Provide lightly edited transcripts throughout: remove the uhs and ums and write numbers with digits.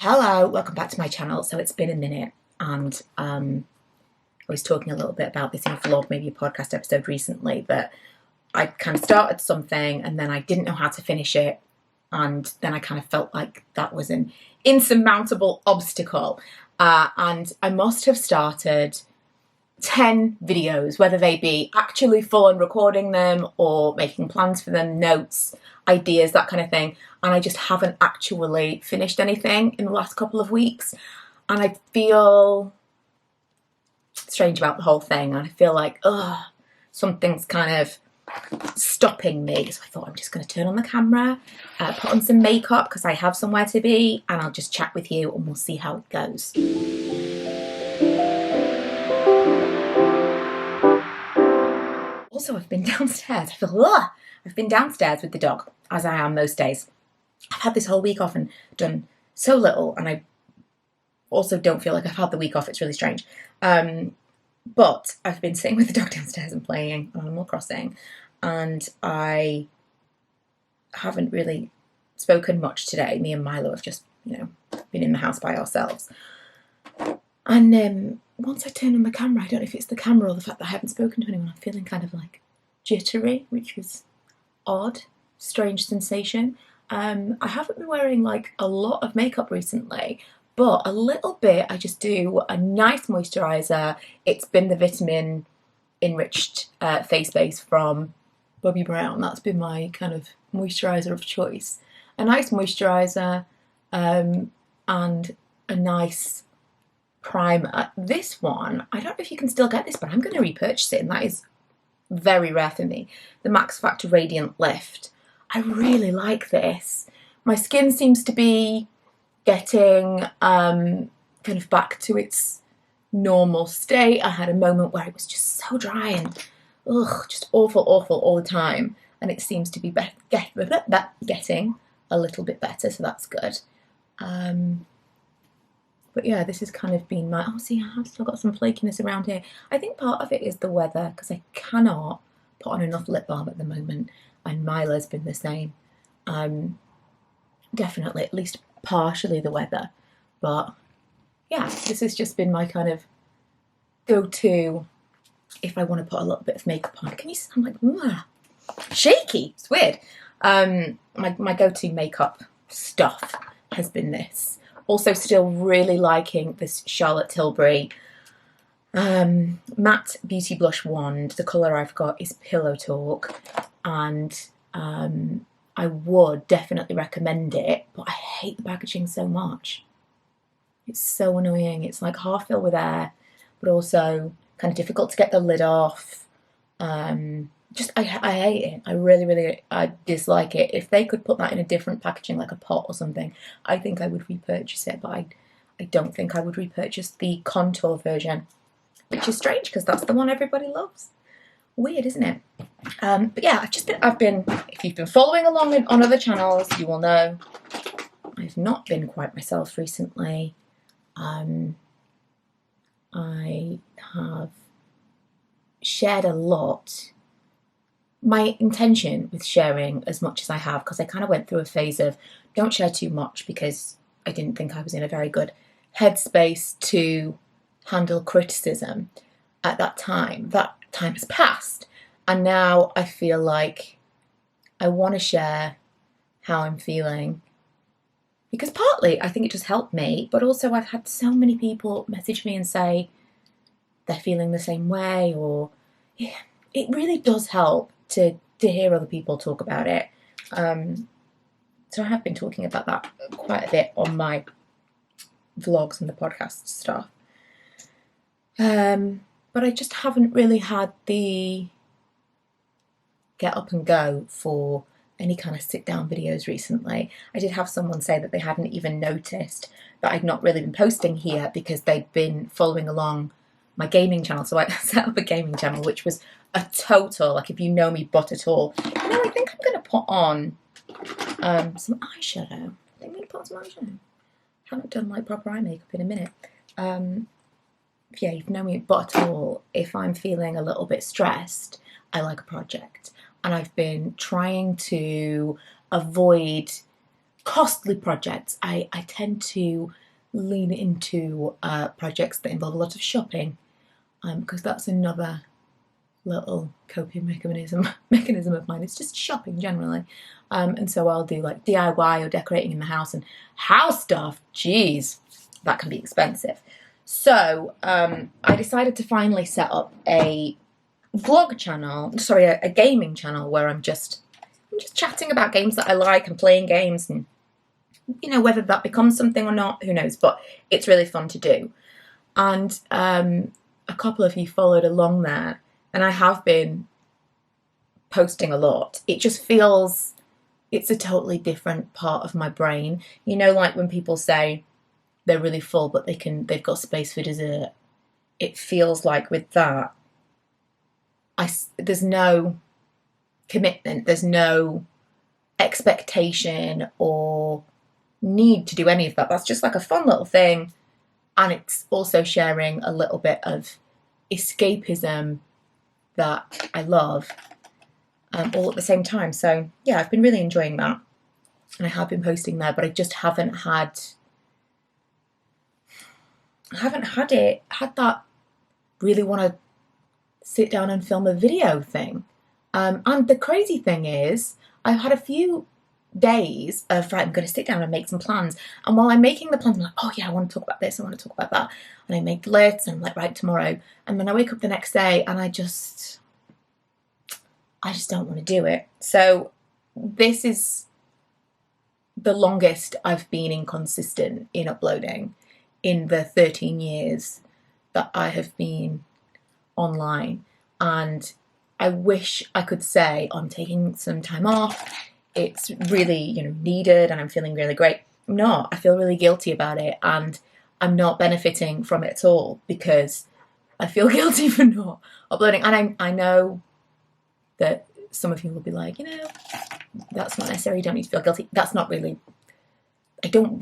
Hello, welcome back to my channel. So it's been a minute and I was talking a little bit about this in a vlog, maybe a podcast episode recently, that I kind of started something and then I didn't know how to finish it, and then I kind of felt like that was an insurmountable obstacle, and I must have started 10 videos, whether they be actually full on recording them or making plans for them, notes, ideas, that kind of thing. And I just haven't actually finished anything in the last couple of weeks. And I feel strange about the whole thing. And I feel like, something's kind of stopping me. So I thought I'm just going to turn on the camera, put on some makeup because I have somewhere to be, and I'll just chat with you and we'll see how it goes. Also, I've been downstairs. I've been downstairs with the dog, as I am most days. I've had this whole week off and done so little, and I also don't feel like I've had the week off. It's really strange. But I've been sitting with the dog downstairs and playing Animal Crossing, and I haven't really spoken much today. Me and Milo have just, been in the house by ourselves. And once I turn on the camera, I don't know if it's the camera or the fact that I haven't spoken to anyone, I'm feeling kind of like jittery, which is odd, strange sensation. I haven't been wearing like a lot of makeup recently, but a little bit. I just do a nice moisturiser. It's been the vitamin enriched face base from Bobbi Brown. That's been my kind of moisturiser of choice. A nice moisturiser and a nice primer. This one, I don't know if you can still get this, but I'm going to repurchase it, and that is very rare for me. The Max Factor Radiant Lift. I really like this. My skin seems to be getting kind of back to its normal state. I had a moment where it was just so dry and just awful all the time, and it seems to be getting a little bit better, so that's good. But yeah, this has kind of been my... see, I have still got some flakiness around here. I think part of it is the weather, because I cannot put on enough lip balm at the moment, and Milo's been the same. Definitely, at least partially the weather. But yeah, this has just been my kind of go-to if I want to put a little bit of makeup on. Can you see? I'm like, shaky. It's weird. My go-to makeup stuff has been this. Also still really liking this Charlotte Tilbury matte beauty blush wand. The colour I've got is Pillow Talk, and I would definitely recommend it, but I hate the packaging so much. It's so annoying. It's like half filled with air, but also kind of difficult to get the lid off. I hate it. I really dislike it. If they could put that in a different packaging, like a pot or something, I think I would repurchase it, but I don't think I would repurchase the contour version, which is strange because that's the one everybody loves. Weird, isn't it? But yeah, I've been, if you've been following along on other channels, you will know I've not been quite myself recently. I have shared a lot. My intention with sharing as much as I have, because I kind of went through a phase of don't share too much because I didn't think I was in a very good headspace to handle criticism at that time. That time has passed, and now I feel like I want to share how I'm feeling, because partly I think it just helped me, but also I've had so many people message me and say they're feeling the same way, or it really does help to hear other people talk about it. So I have been talking about that quite a bit on my vlogs and the podcast stuff. But I just haven't really had the get up and go for any kind of sit down videos recently. I did have someone say that they hadn't even noticed that I'd not really been posting here because they'd been following along my gaming channel. So I set up a gaming channel, which was a total, like, if you know me but at all, I think I'm going to put on some eyeshadow. I think I'm going to put on some eyeshadow. Haven't done like proper eye makeup in a minute. Yeah, you've known me but at all. If I'm feeling a little bit stressed, I like a project. And I've been trying to avoid costly projects, I tend to lean into projects that involve a lot of shopping, because that's another little coping mechanism of mine. It's just shopping generally, and so I'll do like DIY or decorating in the house, and house stuff, geez, that can be expensive. So I decided to finally set up a vlog channel, sorry, a gaming channel, where I'm just chatting about games that I like and playing games, and you know, whether that becomes something or not, who knows, but it's really fun to do. And a couple of you followed along there, and I have been posting a lot. It just feels, it's a totally different part of my brain. You know, like when people say they're really full but they've got space for dessert. It feels like with that, there's no commitment, there's no expectation or need to do any of that. That's just like a fun little thing, and it's also sharing a little bit of escapism that I love, all at the same time. So yeah, I've been really enjoying that, and I have been posting there, but I just haven't had that really want to sit down and film a video thing. And the crazy thing is, I've had a few days of, right, I'm going to sit down and make some plans. And while I'm making the plans, I'm like, oh yeah, I want to talk about this, I want to talk about that. And I make lists, and I'm like, right, tomorrow. And then I wake up the next day and I just don't want to do it. So this is the longest I've been inconsistent in uploading in the 13 years that I have been online. And I wish I could say I'm taking some time off, it's really, you know, needed, and I'm feeling really great. I'm not. I feel really guilty about it, and I'm not benefiting from it at all because I feel guilty for not uploading. And I know that some of you will be like, you know, that's not necessary, you don't need to feel guilty. That's not really, I don't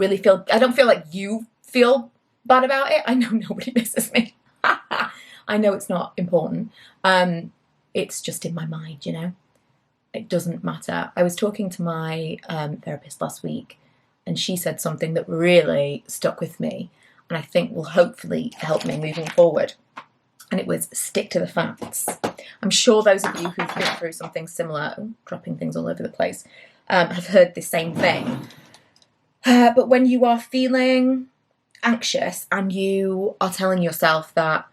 feel like you feel bad about it. I know nobody misses me. I know it's not important. It's just in my mind, you know. It doesn't matter. I was talking to my therapist last week, and she said something that really stuck with me, and I think will hopefully help me moving forward. And it was stick to the facts. I'm sure those of you who've been through something similar, dropping things all over the place, have heard the same thing. But when you are feeling anxious and you are telling yourself that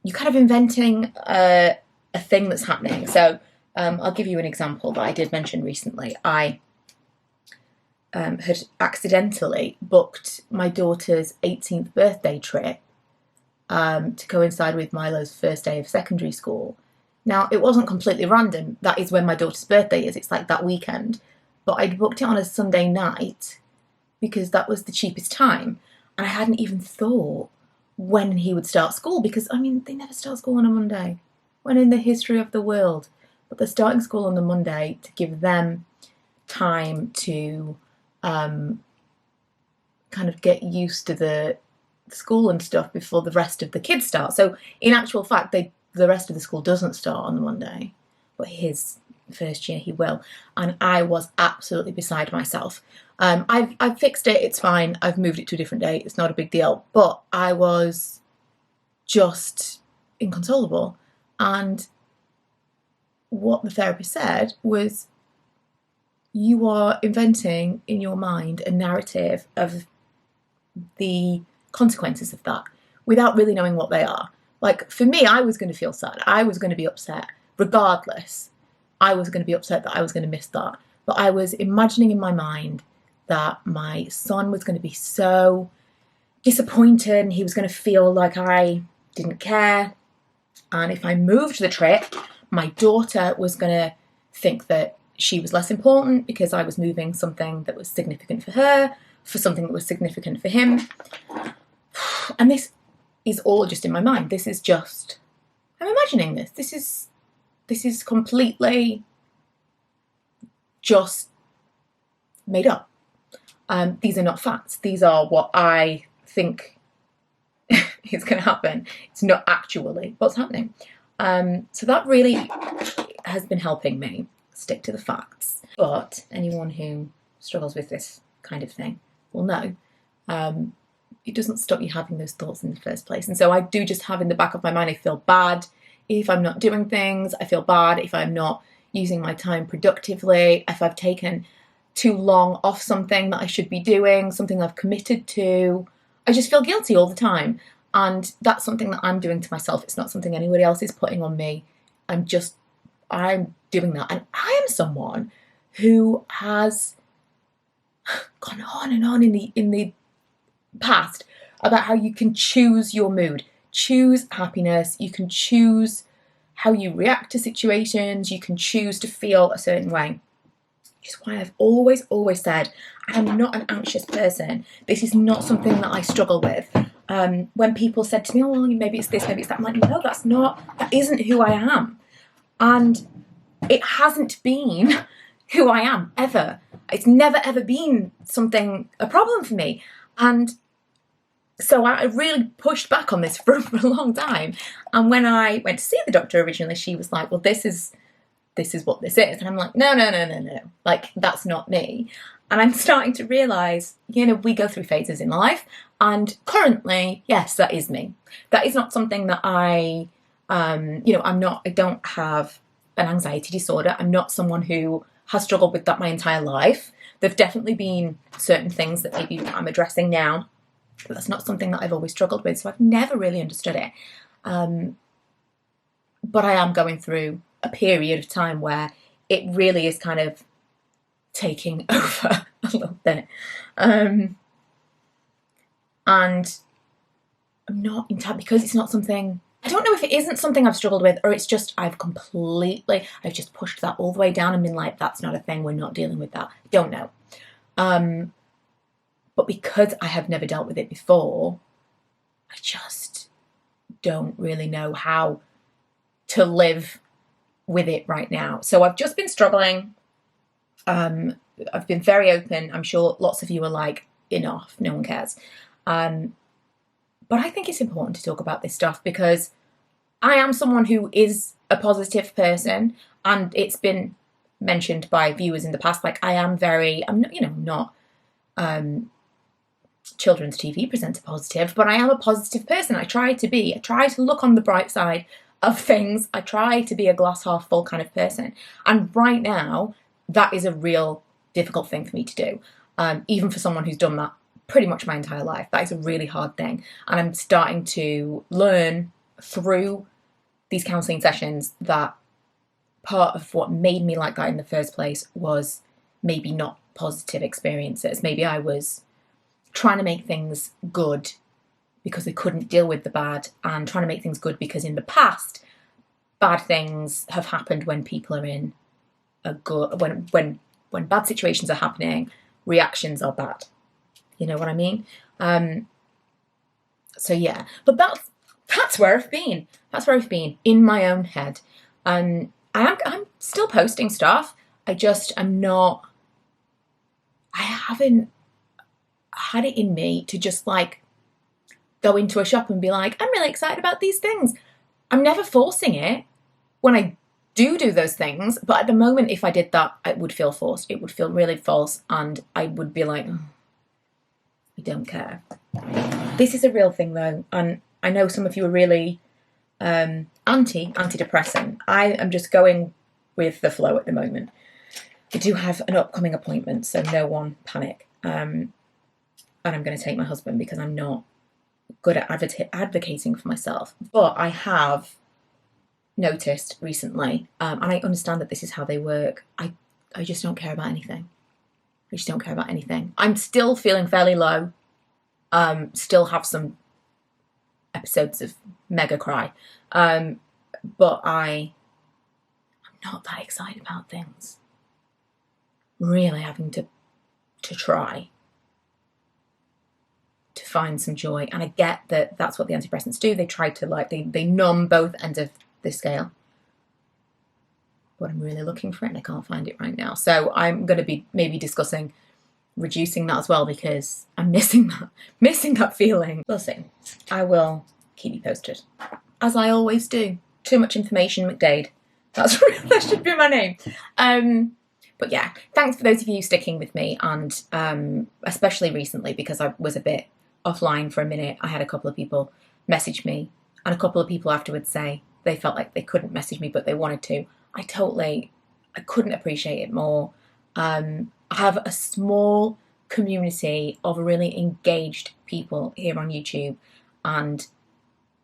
you're kind of inventing a thing that's happening. So I'll give you an example that I did mention recently. I had accidentally booked my daughter's 18th birthday trip to coincide with Milo's first day of secondary school. Now, it wasn't completely random. That is when my daughter's birthday is. It's like that weekend. But I'd booked it on a Sunday night because that was the cheapest time. And I hadn't even thought when he would start school, because, I mean, they never start school on a Monday. When in the history of the world? But they're starting school on the Monday to give them time to kind of get used to the school and stuff before the rest of the kids start. So in actual fact, the rest of the school doesn't start on the Monday, but his first year he will. And I was absolutely beside myself. I've fixed it, it's fine, I've moved it to a different date, it's not a big deal, but I was just inconsolable. And what the therapist said was, you are inventing in your mind a narrative of the consequences of that without really knowing what they are. Like, for me, I was going to feel sad. I was going to be upset. Regardless, I was going to be upset that I was going to miss that. But I was imagining in my mind that my son was going to be so disappointed and he was going to feel like I didn't care. And if I moved the trip, my daughter was going to think that she was less important because I was moving something that was significant for her, for something that was significant for him. And this is all just in my mind. This is just, I'm imagining this. This is completely just made up. These are not facts. These are what I think is going to happen. It's not actually what's happening. So that really has been helping me stick to the facts. But anyone who struggles with this kind of thing will know it doesn't stop you having those thoughts in the first place. And so I do just have in the back of my mind, I feel bad if I'm not doing things. I feel bad if I'm not using my time productively, if I've taken too long off something that I should be doing, something I've committed to. I just feel guilty all the time. And that's something that I'm doing to myself. It's not something anybody else is putting on me. I'm doing that. And I am someone who has gone on and on in the past about how you can choose your mood, choose happiness, you can choose how you react to situations, you can choose to feel a certain way. Which is why I've always said I am not an anxious person. This is not something that I struggle with. When people said to me, oh, well, maybe it's this, maybe it's that, I'm like, no, that isn't who I am. And it hasn't been who I am ever. It's never ever been a problem for me. And so I really pushed back on this for a long time. And when I went to see the doctor originally, she was like, well, this is what this is. And I'm like, no. Like, that's not me. And I'm starting to realise, we go through phases in life. And currently, yes, that is me. That is not something that I don't have an anxiety disorder. I'm not someone who has struggled with that my entire life. There've definitely been certain things that maybe I'm addressing now. But that's not something that I've always struggled with. So I've never really understood it. But I am going through a period of time where it really is kind of taking over a little bit. And I'm not in time because it's not something, I don't know if it isn't something I've struggled with or it's just I've just pushed that all the way down and been like, that's not a thing, we're not dealing with that. Don't know. But because I have never dealt with it before, I just don't really know how to live with it right now. So I've just been struggling. I've been very open. I'm sure lots of you are like, enough, no one cares. But I think it's important to talk about this stuff because I am someone who is a positive person, and it's been mentioned by viewers in the past, like I'm not children's TV presenter positive, but I am a positive person. I try to look on the bright side of things. I try to be a glass half full kind of person. And right now, that is a real difficult thing for me to do. Even for someone who's done that pretty much my entire life. That is a really hard thing. And I'm starting to learn through these counselling sessions that part of what made me like that in the first place was maybe not positive experiences. Maybe I was trying to make things good because I couldn't deal with the bad, and trying to make things good because in the past, bad things have happened when people are in a good, when bad situations are happening, reactions are bad. You know what I mean? So yeah, but that's where I've been. That's where I've been in my own head. I'm still posting stuff. I haven't had it in me to just like go into a shop and be like, I'm really excited about these things. I'm never forcing it when I do those things. But at the moment, if I did that, it would feel forced. It would feel really false. And I would be like, oh, I don't care. This is a real thing though. And I know some of you are really antidepressant. I am just going with the flow at the moment. I do have an upcoming appointment, so no one panic. And I'm going to take my husband because I'm not good at advocating for myself. But I have noticed recently, and I understand that this is how they work, I just don't care about anything. I just don't care about anything. I'm still feeling fairly low. Still have some episodes of mega cry. But I'm not that excited about things. Really having to try to find some joy. And I get that that's what the antidepressants do. They try to they numb both ends of the scale. But I'm really looking for it and I can't find it right now. So I'm going to be maybe discussing reducing that as well because I'm missing that feeling. We'll see. I will keep you posted. As I always do. Too much information, McDade. That should be my name. But yeah, thanks for those of you sticking with me, and especially recently, because I was a bit offline for a minute. I had a couple of people message me, and a couple of people afterwards say they felt like they couldn't message me but they wanted to. I couldn't appreciate it more. I have a small community of really engaged people here on YouTube, and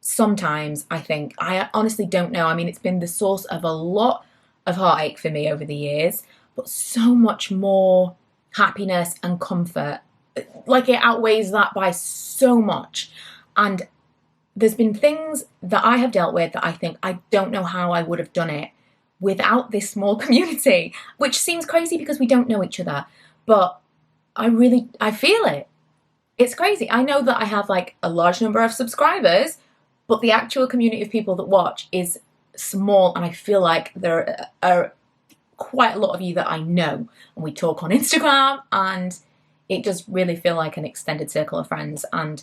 sometimes I honestly don't know. I mean, it's been the source of a lot of heartache for me over the years, but so much more happiness and comfort. Like, it outweighs that by so much. And there's been things that I have dealt with that I think I don't know how I would have done it without this small community, which seems crazy because we don't know each other, but I feel it. It's crazy. I know that I have like a large number of subscribers, but the actual community of people that watch is small, and I feel like there are quite a lot of you that I know, and we talk on Instagram, and it does really feel like an extended circle of friends, and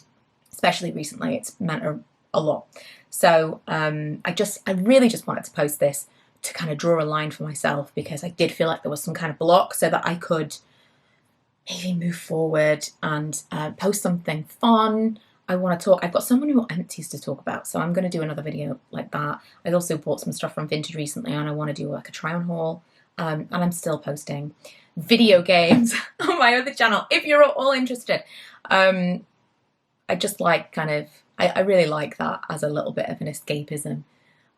especially recently it's meant a lot. So I really just wanted to post this to kind of draw a line for myself, because I did feel like there was some kind of block, so that I could maybe move forward and post something fun. I want to talk. I've got so many more empties to talk about, so I'm going to do another video like that. I also bought some stuff from Vintage recently, and I want to do like a try on haul. And I'm still posting video games on my other channel if you're all interested. I just like I really like that as a little bit of an escapism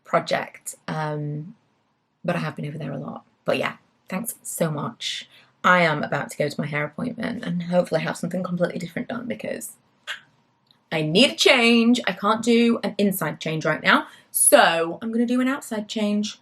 project. But I have been over there a lot. But yeah, thanks so much. I am about to go to my hair appointment and hopefully have something completely different done, because I need a change. I can't do an inside change right now, so I'm going to do an outside change.